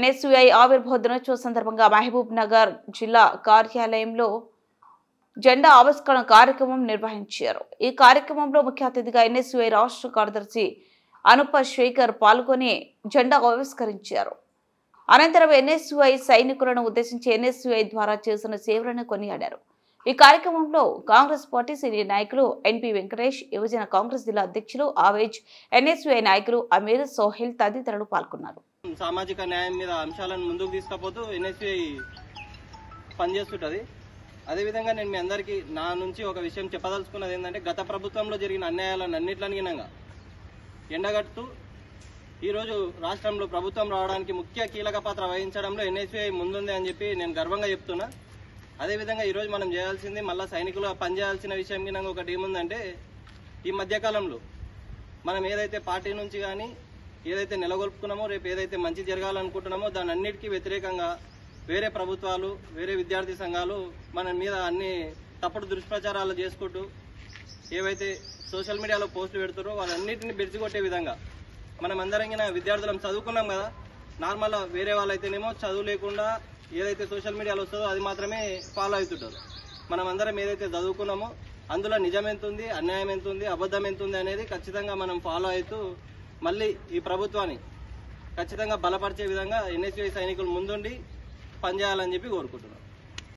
NSUI ఆవిర్భావ దినోత్సవ సందర్భంగా మహబూబ్ నగర్ జిల్లా కార్యాలయంలో జెండా ఆవిష్కరణ కార్యక్రమం నిర్వహించారు. ఈ కార్యక్రమంలో ముఖ్య అతిథిగా ఎన్ఎస్యుఐ రాష్ట్ర కార్యదర్శి అనుప శేఖర్ పాల్గొని జెండా ఆవిష్కరించారు. అనంతరం ఎన్ఎస్యుఐ సైనికులను ఉద్దేశించి ఎన్ఎస్యుఐ ద్వారా చేసిన సేవలను కొనియాడారు. ఈ కార్యక్రమంలో కాంగ్రెస్ పార్టీ సీనియర్ నాయకులు ఎన్పి వెంకటేష్, యువజన కాంగ్రెస్ జిల్లా అధ్యక్షులు ఆవేజ్, ఎన్ఎస్యుఐ నాయకులు అమీర్, సోహెల్ తదితరులు పాల్గొన్నారు. సామాజిక న్యాయం మీద అంశాలను ముందుకు తీసుకుపోతూ ఎన్ఎస్యుఐ పనిచేస్తుంటది. అదేవిధంగా నేను మీ అందరికీ నా నుంచి ఒక విషయం చెప్పదలుచుకున్నది ఏంటంటే, గత ప్రభుత్వంలో జరిగిన అన్యాయాలను అన్నింటినీ ఎండగడుతూ ఈరోజు రాష్ట్రంలో ప్రభుత్వం రావడానికి ముఖ్య కీలక పాత్ర వహించడంలో ఎన్ఎస్యుఐ ముందుంది అని చెప్పి నేను గర్వంగా చెప్తున్నా. అదేవిధంగా ఈరోజు మనం చేయాల్సింది మళ్ళీ సైనికులు పనిచేయాల్సిన విషయం కింద ఒకటి ఏముందంటే, ఈ మధ్యకాలంలో మనం ఏదైతే పార్టీ నుంచి కానీ ఏదైతే నెలకొల్పుకున్నామో, రేపు ఏదైతే మంచి జరగాలనుకుంటున్నామో దాని అన్నిటికీ వ్యతిరేకంగా వేరే ప్రభుత్వాలు, వేరే విద్యార్థి సంఘాలు మన మీద అన్ని తప్పుడు దుష్ప్రచారాలు చేసుకుంటూ ఏవైతే సోషల్ మీడియాలో పోస్టులు పెడుతారో వాళ్ళన్నింటినీ బెడిచికొట్టే విధంగా మనం అందరం విద్యార్థులం చదువుకున్నాం కదా. నార్మల్ వేరే వాళ్ళైతేనేమో చదువు లేకుండా ఏదైతే సోషల్ మీడియాలో వస్తుందో అది మాత్రమే ఫాలో అవుతుంటారు. మనం అందరం ఏదైతే చదువుకున్నామో అందులో నిజం ఎంత ఉంది, అన్యాయం ఎంత ఉంది, అబద్ధం ఎంత ఉంది అనేది ఖచ్చితంగా మనం ఫాలో అవుతూ మళ్ళీ ఈ ప్రభుత్వాన్ని ఖచ్చితంగా బలపరిచే విధంగా ఎన్ఎస్యుఐ సైనికులు ముందుండి పనిచేయాలని చెప్పి కోరుకుంటున్నాం.